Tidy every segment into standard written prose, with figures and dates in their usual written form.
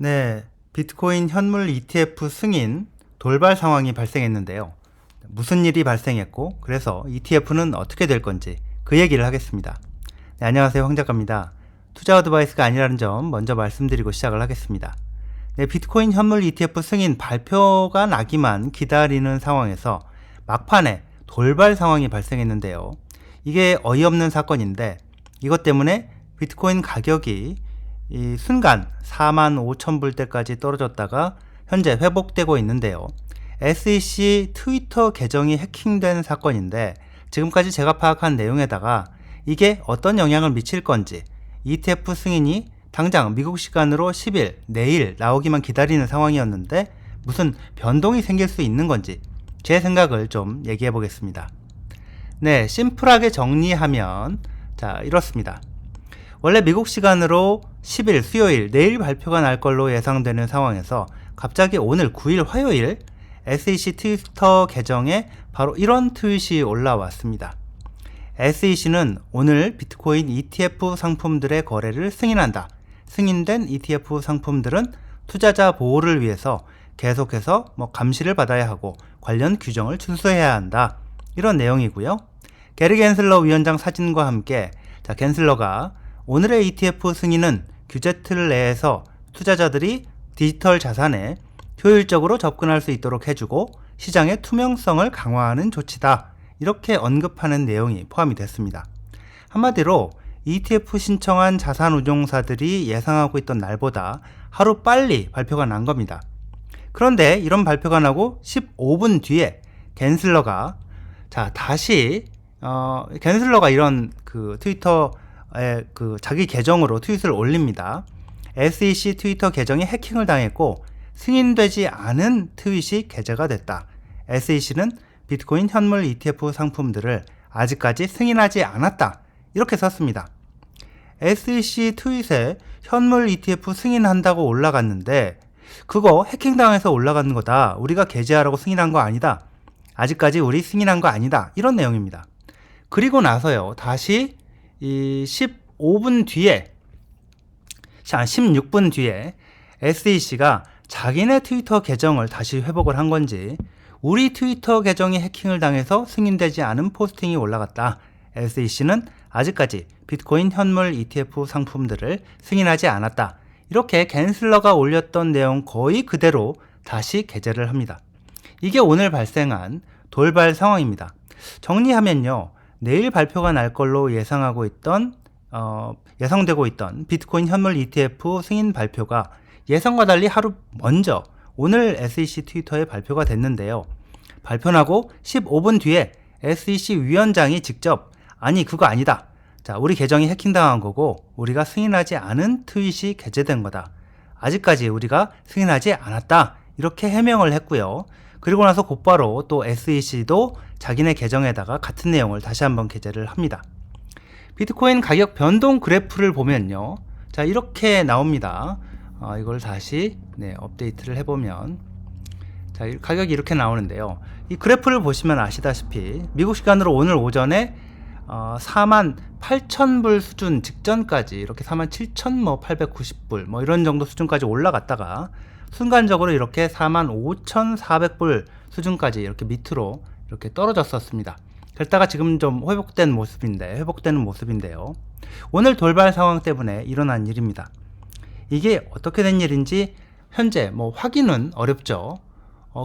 네, 비트코인 현물 ETF 승인 돌발 상황이 발생했는데요. 무슨 일이 발생했고, 그래서 ETF는 어떻게 될 건지 그 얘기를 하겠습니다. 네, 안녕하세요. 황 작가입니다. 투자 어드바이스가 아니라는 점 먼저 말씀드리고 시작을 하겠습니다. 네, 비트코인 현물 ETF 승인 발표가 나기만 기다리는 상황에서 막판에 돌발 상황이 발생했는데요. 이게 어이없는 사건인데 이것 때문에 비트코인 가격이 이 순간 45,000불대까지 떨어졌다가 현재 회복되고 있는데요. SEC 트위터 계정이 해킹된 사건인데 지금까지 제가 파악한 내용에다가 이게 어떤 영향을 미칠 건지 ETF 승인이 당장 미국 시간으로 10일 내일 나오기만 기다리는 상황이었는데 무슨 변동이 생길 수 있는 건지 제 생각을 좀 얘기해 보겠습니다. 네, 심플하게 정리하면 자 이렇습니다. 원래 미국 시간으로 10일 수요일 내일 발표가 날 걸로 예상되는 상황에서 갑자기 오늘 9일 화요일 SEC 트위터 계정에 바로 이런 트윗이 올라왔습니다. SEC는 오늘 비트코인 ETF 상품들의 거래를 승인한다. 승인된 ETF 상품들은 투자자 보호를 위해서 계속해서 감시를 받아야 하고 관련 규정을 준수해야 한다. 이런 내용이고요. 게리 겐슬러 위원장 사진과 함께 겐슬러가 오늘의 ETF 승인은 규제 틀 내에서 투자자들이 디지털 자산에 효율적으로 접근할 수 있도록 해주고 시장의 투명성을 강화하는 조치다. 이렇게 언급하는 내용이 포함이 됐습니다. 한마디로 ETF 신청한 자산운용사들이 예상하고 있던 날보다 하루 빨리 발표가 난 겁니다. 그런데 이런 발표가 나고 15분 뒤에 겐슬러가 다시 겐슬러가 이런 트위터 자기 계정으로 트윗을 올립니다. SEC 트위터 계정이 해킹을 당했고 승인되지 않은 트윗이 게재가 됐다. SEC는 비트코인 현물 ETF 상품들을 아직까지 승인하지 않았다. 이렇게 썼습니다. SEC 트윗에 현물 ETF 승인한다고 올라갔는데 그거 해킹당해서 올라가는 거다. 우리가 게재하라고 승인한 거 아니다. 아직까지 우리 승인한 거 아니다. 이런 내용입니다. 그리고 나서요. 다시 이 15분 뒤에 16분 뒤에 SEC가 자기네 트위터 계정을 다시 회복을 한 건지 우리 트위터 계정이 해킹을 당해서 승인되지 않은 포스팅이 올라갔다. SEC는 아직까지 비트코인 현물 ETF 상품들을 승인하지 않았다. 이렇게 겐슬러가 올렸던 내용 거의 그대로 다시 게재를 합니다. 이게 오늘 발생한 돌발 상황입니다. 정리하면요. 내일 발표가 날 걸로 예상되고 있던 비트코인 현물 ETF 승인 발표가 예상과 달리 하루 먼저 오늘 SEC 트위터에 발표가 됐는데요. 발표 나고 15분 뒤에 SEC 위원장이 직접 아니 그거 아니다. 우리 계정이 해킹당한 거고 우리가 승인하지 않은 트윗이 게재된 거다. 아직까지 우리가 승인하지 않았다. 이렇게 해명을 했고요. 그리고 나서 곧바로 또 SEC도 자기네 계정에다가 같은 내용을 다시 한번 게재를 합니다. 비트코인 가격 변동 그래프를 보면요. 이렇게 나옵니다. 이걸 다시 업데이트를 해보면 가격이 이렇게 나오는데요. 이 그래프를 보시면 아시다시피 미국 시간으로 오늘 오전에 48,000불 수준 직전까지 이렇게 47,890불 이런 정도 수준까지 올라갔다가 순간적으로 이렇게 45,400불 수준까지 이렇게 밑으로 이렇게 떨어졌었습니다. 그랬다가 지금 좀 회복되는 모습인데요. 오늘 돌발 상황 때문에 일어난 일입니다. 이게 어떻게 된 일인지 현재 확인은 어렵죠.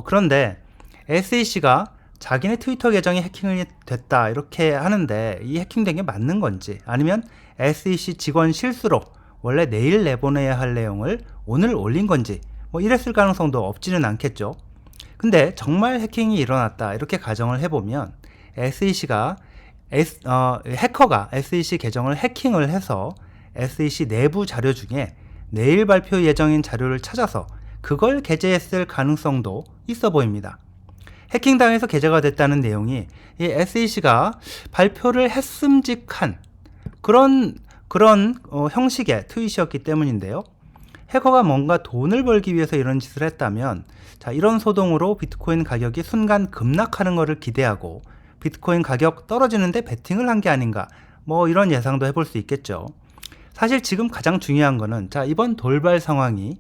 그런데 SEC가 자기네 트위터 계정이 해킹이 됐다 이렇게 하는데 이 해킹된 게 맞는 건지 아니면 SEC 직원 실수로 원래 내일 내보내야 할 내용을 오늘 올린 건지 이랬을 가능성도 없지는 않겠죠. 근데 정말 해킹이 일어났다 이렇게 가정을 해보면 해커가 SEC 계정을 해킹을 해서 SEC 내부 자료 중에 내일 발표 예정인 자료를 찾아서 그걸 게재했을 가능성도 있어 보입니다. 해킹당해서 게재가 됐다는 내용이 이 SEC가 발표를 했음직한 그런 형식의 트윗이었기 때문인데요. 해커가 뭔가 돈을 벌기 위해서 이런 짓을 했다면 이런 소동으로 비트코인 가격이 순간 급락하는 것을 기대하고 비트코인 가격 떨어지는데 베팅을 한 게 아닌가 이런 예상도 해볼 수 있겠죠. 사실 지금 가장 중요한 거는 이번 돌발 상황이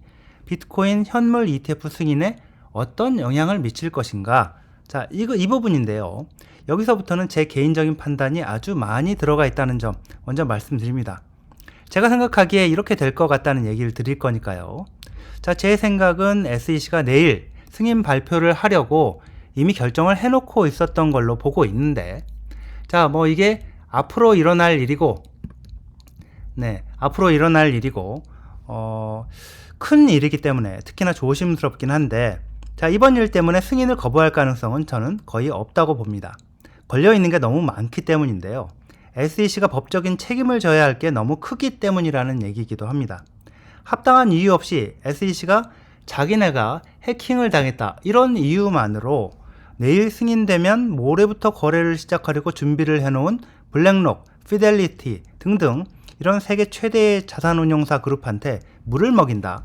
비트코인 현물 ETF 승인에 어떤 영향을 미칠 것인가? 자, 이 부분인데요. 여기서부터는 제 개인적인 판단이 아주 많이 들어가 있다는 점 먼저 말씀드립니다. 제가 생각하기에 이렇게 될 것 같다는 얘기를 드릴 거니까요. 자, 제 생각은 SEC가 내일 승인 발표를 하려고 이미 결정을 해놓고 있었던 걸로 보고 있는데, 자, 뭐 이게 앞으로 일어날 일이고, 큰 일이기 때문에 특히나 조심스럽긴 한데, 자, 이번 일 때문에 승인을 거부할 가능성은 저는 거의 없다고 봅니다. 걸려있는 게 너무 많기 때문인데요. SEC가 법적인 책임을 져야 할 게 너무 크기 때문이라는 얘기이기도 합니다. 합당한 이유 없이 SEC가 자기네가 해킹을 당했다, 이런 이유만으로 내일 승인되면 모레부터 거래를 시작하려고 준비를 해놓은 블랙록, 피델리티 등등 이런 세계 최대의 자산운용사 그룹한테 물을 먹인다.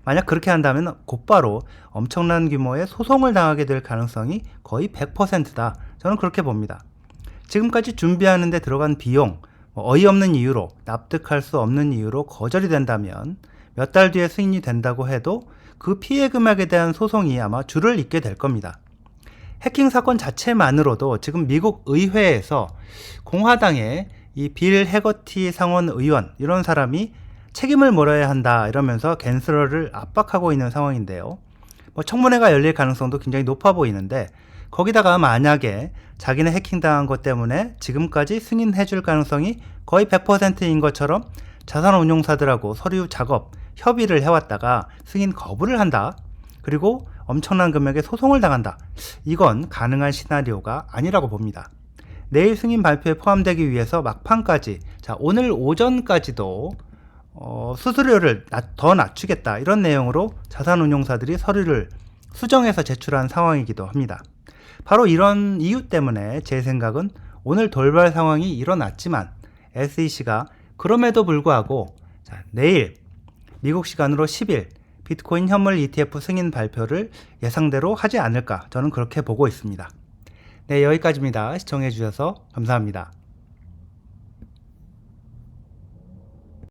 만약 그렇게 한다면 곧바로 엄청난 규모의 소송을 당하게 될 가능성이 거의 100%다. 저는 그렇게 봅니다. 지금까지 준비하는 데 들어간 비용, 어이없는 이유로, 납득할 수 없는 이유로 거절이 된다면 몇 달 뒤에 승인이 된다고 해도 그 피해 금액에 대한 소송이 아마 줄을 잇게 될 겁니다. 해킹 사건 자체만으로도 지금 미국 의회에서 공화당의 이 빌 해거티 상원 의원, 이런 사람이 책임을 물어야 한다 이러면서 갠슬러를 압박하고 있는 상황인데요. 청문회가 열릴 가능성도 굉장히 높아 보이는데, 거기다가 만약에 자기는 해킹당한 것 때문에 지금까지 승인해 줄 가능성이 거의 100%인 것처럼 자산운용사들하고 서류 작업, 협의를 해왔다가 승인 거부를 한다. 그리고 엄청난 금액의 소송을 당한다. 이건 가능한 시나리오가 아니라고 봅니다. 내일 승인 발표에 포함되기 위해서 막판까지, 자, 오늘 오전까지도 수수료를 더 낮추겠다, 이런 내용으로 자산운용사들이 서류를 수정해서 제출한 상황이기도 합니다. 바로 이런 이유 때문에 제 생각은 오늘 돌발 상황이 일어났지만 SEC가 그럼에도 불구하고 내일 미국 시간으로 10일 비트코인 현물 ETF 승인 발표를 예상대로 하지 않을까, 저는 그렇게 보고 있습니다. 네, 여기까지입니다. 시청해 주셔서 감사합니다.